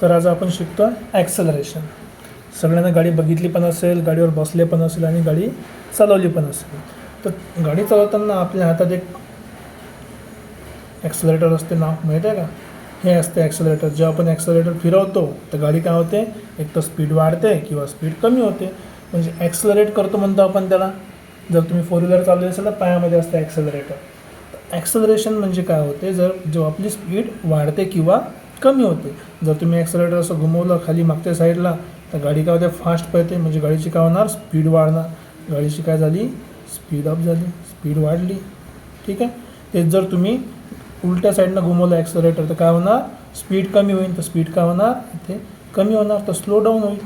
तर आज आपण शिकतो ॲक्सेलरेशन. सगळ्यांना गाडी बघितली पण असेल, गाडीवर बसले पण असेल आणि गाडी चालवली पण असेल. तर गाडी चालवताना आपल्या हातात एक ॲक्सेलरेटर असते, नाव माहीत आहे का? हे असते ॲक्सेलरेटर. जेव्हा आपण ॲक्सेलरेटर फिरवतो तर गाडी काय होते, एक तर स्पीड वाढते किंवा स्पीड कमी होते. म्हणजे ॲक्सेलरेट करतो म्हणतो आपण त्याला. जर तुम्ही फोर व्हीलर चालवली असेल तर पायामध्ये असते ॲक्सेलरेटर. ॲक्सेलरेशन म्हणजे काय होते, जेव्हा आपली स्पीड वाढते किंवा कमी होते. जर तुम्ही ॲक्सेलरेटर असं घुमवलं खाली मागच्या साईडला तर गाडी काय होते, फास्ट पळते. म्हणजे गाडीची काय होणार, स्पीड वाढणार. गाडीची काय झाली, स्पीड अप झाली, स्पीड वाढली. ठीक आहे. तेच जर तुम्ही उलट्या साईडनं घुमवलं ॲक्सेलरेटर तर काय होणार, स्पीड कमी होईल. तर स्पीड काय होणार, इथे कमी होणार, तर स्लो डाऊन होईल.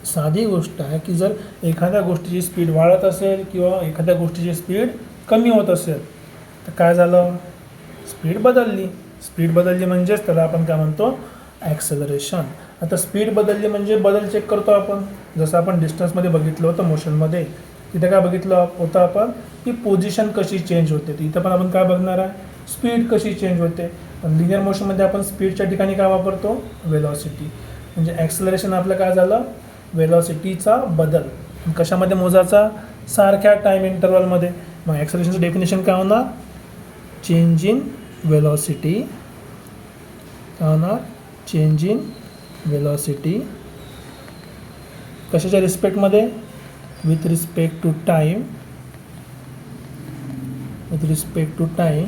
साधी गोष्ट आहे की जर एखाद्या गोष्टीची स्पीड वाढत असेल किंवा एखाद्या गोष्टीची स्पीड कमी होत असेल तर काय झालं, स्पीड बदलली. स्पीड बदलली म्हणजेच त्याला आपण काय म्हणतो, ॲक्सेलरेशन. आता स्पीड बदलली म्हणजे बदल चेक करतो आपण. जसं आपण डिस्टन्समध्ये बघितलं होतं मोशनमध्ये, तिथे काय बघितलं होतं आपण की पोझिशन कशी चेंज होते. तर इथं पण आपण काय बघणार आहे, स्पीड कशी चेंज होते. पण लिनियर मोशनमध्ये आपण स्पीडच्या ठिकाणी काय वापरतो, वेलॉसिटी. म्हणजे ॲक्सेलरेशन आपलं काय झालं, वेलॉसिटीचा बदल. कशामध्ये मोजायचा, सारख्या टाईम इंटरवलमध्ये. मग ॲक्सेलरेशनचं डेफिनेशन काय होणार, चेंज इन वेलॉसिटी. काय होणार, चेंज इन वेलॉसिटी. कशाच्या रिस्पेक्टमध्ये, with respect to time. With respect to time.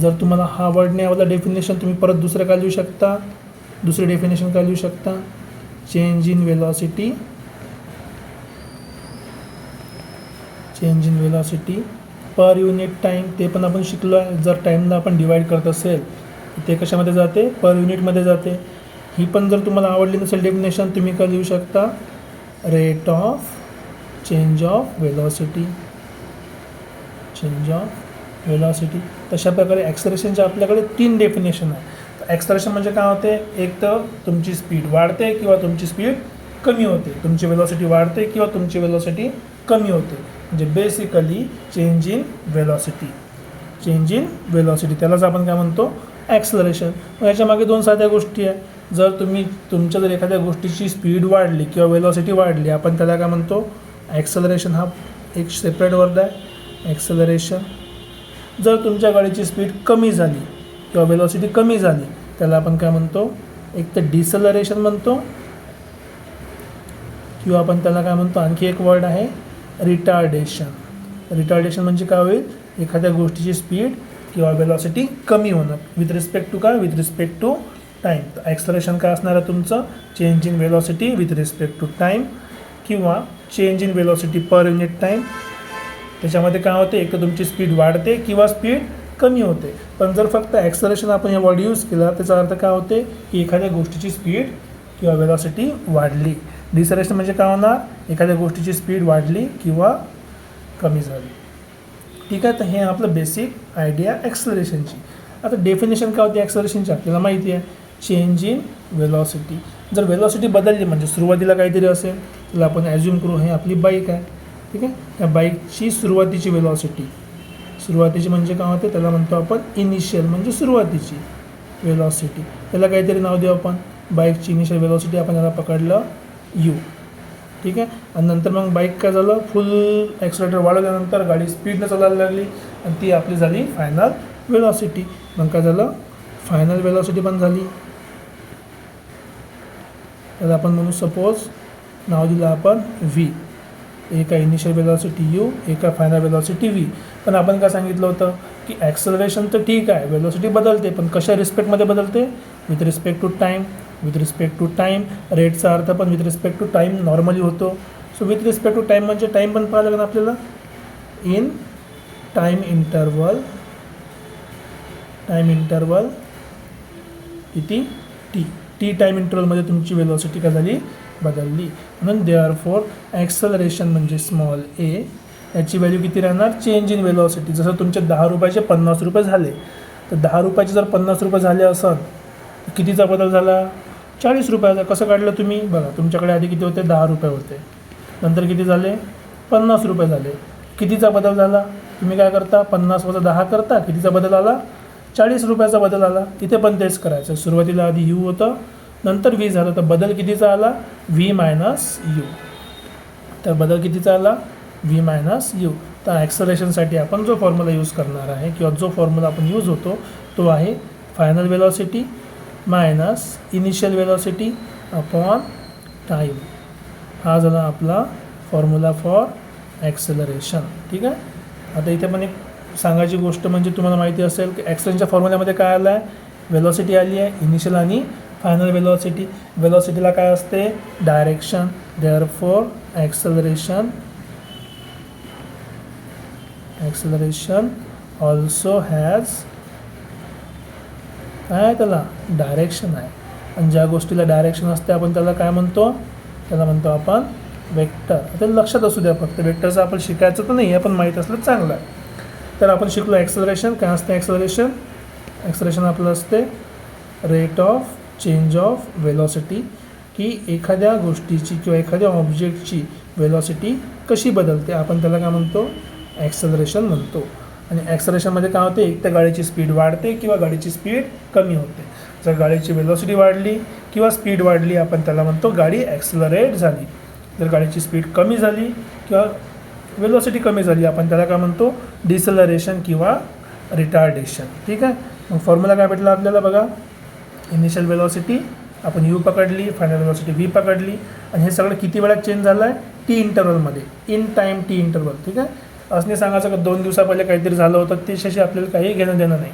जर तुम्हाला हा वर्ड नाही आवडला डेफिनेशन, तुम्ही परत दुसरं काय लिहू शकता, दुसरे डेफिनेशन काय लिहू शकता, change in velocity. Change in velocity per unit time. ते पण आपण शिकलो आहे. जर टाईमला आपण डिवाईड करत असेल ते कशामध्ये जाते, पर युनिटमध्ये जाते. ही पण जर तुम्हाला आवडली नसेल डेफिनेशन, तुम्ही काय लिहू शकता, rate of change of velocity. Change of velocity. तशा प्रकारे ॲक्सेलरेशनच्या आपल्याकडे 3 डेफिनेशन आहे. ॲक्सेलरेशन म्हणजे काय होते, एक तर तुमची स्पीड वाढते किंवा तुमची स्पीड कमी होते. तुमची वेलॉसिटी वाढते किंवा तुमची वेलॉसिटी कमी होते. म्हणजे basically change in velocity. Change in velocity त्यालाच आपण काय म्हणतो, ॲक्सेलरेशन. मग याच्यामागे 2 साध्या गोष्टी आहे. जर तुमच्या जर एखाद्या गोष्टीची स्पीड वाढली किंवा वेलॉसिटी वाढली, आपण त्याला काय म्हणतो, ॲक्सेलरेशन. हा एक सेपरेट वर्ड आहे, ॲक्सेलरेशन. जर तुमच्या गाडीची स्पीड कमी झाली किंवा वेलॉसिटी कमी झाली त्याला आपण काय म्हणतो, एक तर डिसेलरेशन म्हणतो किंवा आपण त्याला काय म्हणतो, आणखी एक वर्ड आहे, रिटार्डेशन. रिटार्डेशन म्हणजे काय होईल, एखाद्या गोष्टीची स्पीड किंवा वेलॉसिटी कमी होणं विथ रिस्पेक्ट टू काय, विथ रिस्पेक्ट टू टाईम. तर ॲक्सेलरेशन काय असणार आहे तुमचं, change in velocity with respect to time किंवा change in velocity per unit time. त्याच्यामध्ये काय होते, एक तर तुमची स्पीड वाढते किंवा स्पीड कमी होते. पण जर फक्त ॲक्सेलरेशन आपण हे वर्ड यूज केला त्याचा अर्थ काय होते की एखाद्या गोष्टीची स्पीड किंवा वेलॉसिटी वाढली. डिसेलरेशन म्हणजे काय होणार, एखाद्या गोष्टीची स्पीड वाढली किंवा कमी झाली. ठीक आहे. तर हे आपलं बेसिक आयडिया ॲक्सेलरेशनची. आता डेफिनेशन काय होती ॲक्सेलरेशनची आपल्याला माहिती आहे, चेंज इन वेलॉसिटी. जर वेलॉसिटी बदलली म्हणजे सुरुवातीला काहीतरी असेल, त्याला आपण ॲज्युम करू हे आपली बाईक आहे. ठीक आहे. त्या बाईकची सुरुवातीची वेलॉसिटी. सुरुवातीची म्हणजे काय होते, त्याला म्हणतो आपण इनिशियल, म्हणजे सुरुवातीची वेलॉसिटी. त्याला काहीतरी नाव देऊ आपण, बाईकची इनिशियल वेलॉसिटी आपण याला पकडलं यू. ठीक आहे. आणि नंतर मग बाईक काय झालं, फुल ॲक्सेलरेटर वाढवल्यानंतर गाडी स्पीडनं चालायला लागली आणि ती आपली झाली फायनल वेलॉसिटी. मग काय झालं, फायनल वेलॉसिटी पण झाली. त्याला आपण म्हणू सपोज नाव दिलं आपण व्ही. एका इनिशियल वेलॉसिटी यू, एका फायनल वेलॉसिटी व्ही. पण आपण काय सांगितलं होतं की ॲक्सेलरेशन तर ठीक आहे, वेलॉसिटी बदलते, पण कशा रिस्पेक्टमध्ये बदलते, with respect to time. With respect to time, रेटचा अर्थ पण with respect to time normally होतो. So with respect to time म्हणजे टाईम पण पाहायला लागेल आपल्याला, in time interval. Time interval किती, टी टाईम इंटरवलमध्ये तुमची वेलॉसिटी काय झाली, बदलली. म्हणून देअरफॉर ॲक्सेलरेशन म्हणजे स्मॉल ए, याची व्हॅल्यू किती राहणार, चेंज इन वेलॉसिटी. जसं तुमचे 10 रुपयाचे 50 रुपये झाले, तर 10 रुपयाचे जर 50 रुपये झाले असेल तर कितीचा बदल झाला, 40 रुपयाचा. कसं काढलं तुम्ही बघा, तुमच्याकडे आधी किती होते, 10 रुपये होते, नंतर किती झाले, 50 रुपये झाले. कितीचा बदल झाला, तुम्ही काय करता, 50 वजा 10 करता, कितीचा बदल आला, ₹40 बदल आला. इथे पण तेच करायचं. सुरुवातीला आधी यू होतं, नंतर व्ही झालं, तर बदल कितीचा आला? V minus U. तर बदल कितीचा आला? V minus U. तर ॲक्सलरेशनसाठी आपण जो फॉर्म्युला यूज करणार आहे किंवा जो फॉर्म्युला आपण यूज होतो तो आहे final velocity minus initial velocity upon time. हा झाला आपला फॉर्म्युला फॉर ॲक्सेलरेशन. ठीक आहे. आता इथे पण एक सांगायची गोष्ट म्हणजे तुम्हाला माहिती असेल की ॲक्सेलरेशनच्या फॉर्म्युल्यामध्ये काय आलं आहे? वेलॉसिटी आली आहे, इनिशियल आणि फायनल वेलॉसिटी. वेलॉसिटीला काय असते? Direction. Therefore acceleration also has काय आहे? त्याला डायरेक्शन आहे. आणि ज्या गोष्टीला डायरेक्शन असते आपण त्याला काय म्हणतो? त्याला म्हणतो आपण वेक्टर. आता लक्षात असू द्या फक्त, वेक्टरचं आपण शिकायचं तर नाही आहे, पण माहीत असलं चांगलं आहे. तर आपण शिकलो ॲक्सेलरेशन. काय असते ॲक्सेलरेशन? ॲक्सेलरेशन आपलं असते rate of change of velocity, की एखाद्या गोष्टीची किंवा एखाद्या ऑब्जेक्टची वेलॉसिटी कशी बदलते, आपण त्याला काय म्हणतो? ॲक्सेलरेशन म्हणतो. आणि ॲक्सेलरेशनमध्ये काय होते? एक तर गाडीची स्पीड वाढते किंवा गाडीची स्पीड कमी होते. जर गाडीची वेलॉसिटी वाढली किंवा स्पीड वाढली आपण त्याला म्हणतो गाडी ॲक्सेलरेट झाली. जर गाडीची स्पीड कमी झाली किंवा वेलॉसिटी कमी झाली आपण त्याला काय म्हणतो? डिसेलरेशन किंवा रिटार्डेशन. ठीक आहे. मग फॉर्म्युला काय भेटला आपल्याला बघा. इनिशियल वेलॉसिटी आपण यू पकडली, फायनल वेलॉसिटी व्ही पकडली, आणि हे सगळं किती वेळात चेंज झालं आहे? टी इंटरवलमध्ये, इन टाईम टी इंटरवल. ठीक आहे. असं नाही सांगायचं का 2 दिवसा पहिले काहीतरी झालं होतं, त्याच्याशी आपल्याला काही घेणं देणं नाही.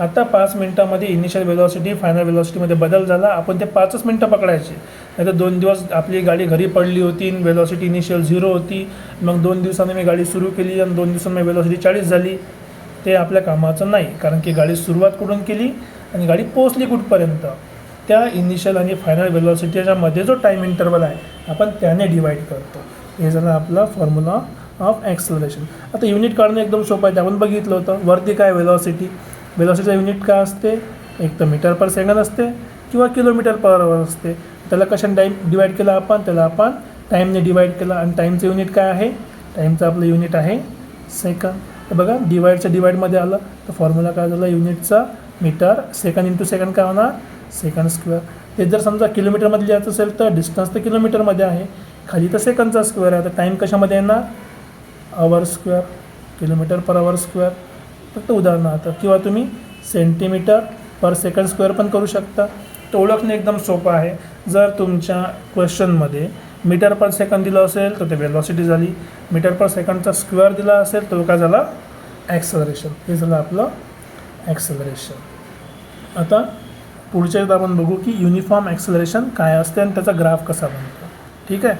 आता 5 मिनटामध्ये इनिशियल वेलॉसिटी फायनल वेलॉसिटीमध्ये बदल झाला, आपण ते 5च मिनटं पकडायचे. नाही तर 2 दिवस आपली गाडी घरी पडली होती, वेलॉसिटी इनिशियल 0 होती, मग 2 दिवसांनी मी गाडी सुरू केली आणि 2 दिवसांनी वेलॉसिटी 40 झाली. ते आपल्या कामाचं नाही, कारण की गाडी सुरुवात कुठून केली आणि गाडी पोचली कुठपर्यंत, त्या इनिशियल आणि फायनल वेलॉसिटीच्या मध्ये जो टाईम इंटरवल आहे आपण त्याने डिवाईड करतो. हे झालं आपला फॉर्म्युला ऑफ ॲक्सेलरेशन. आता युनिट काढणं एकदम सोपं आहे, ते आपण बघितलं होतं. वरती काय वेलॉसिटी, वेलॉसिटीचा युनिट काय असते? एक तर मीटर पर सेकंड असते किंवा किलोमीटर पर आवर असते. त्याला कशाने टाईम डिवाईड केला आपण? त्याला आपण टाईमने डिवाईड केला. आणि टाईमचं युनिट काय आहे? टाईमचं आपलं युनिट आहे सेकंड. तर बघा डिवाईडचं डिवाईडमध्ये आलं तर फॉर्म्युला काय झाला? युनिटचा मीटर, सेकंड इंटू सेकंड काय होणार? Second square. ते जर समजा किलोमीटरमध्ये लिहायचं असेल तर डिस्टन्स तर किलोमीटरमध्ये आहे, खाली तर सेकंडचा स्क्वेअर आहे. तर टाईम कशामध्ये येणार? Hour square, kilometre per hour square. फक्त उदाहरणार्थ. किंवा तुम्ही सेंटीमीटर पर सेकंड स्क्वेअर पण करू शकता. तर ओळखणे एकदम सोपं आहे. जर तुमच्या क्वेश्चनमध्ये मीटर पर सेकंड दिलं असेल तर ते वेलॉसिटी झाली, मीटर पर सेकंडचा स्क्वेअर दिला असेल तर काय झाला? ॲक्सेलरेशन. हे झालं आपलं ॲक्सेलरेशन. आता पुढच्या आपण बघू की युनिफॉर्म ॲक्सेलरेशन काय असते आणि त्याचा ग्राफ कसा बनतो. ठीक आहे.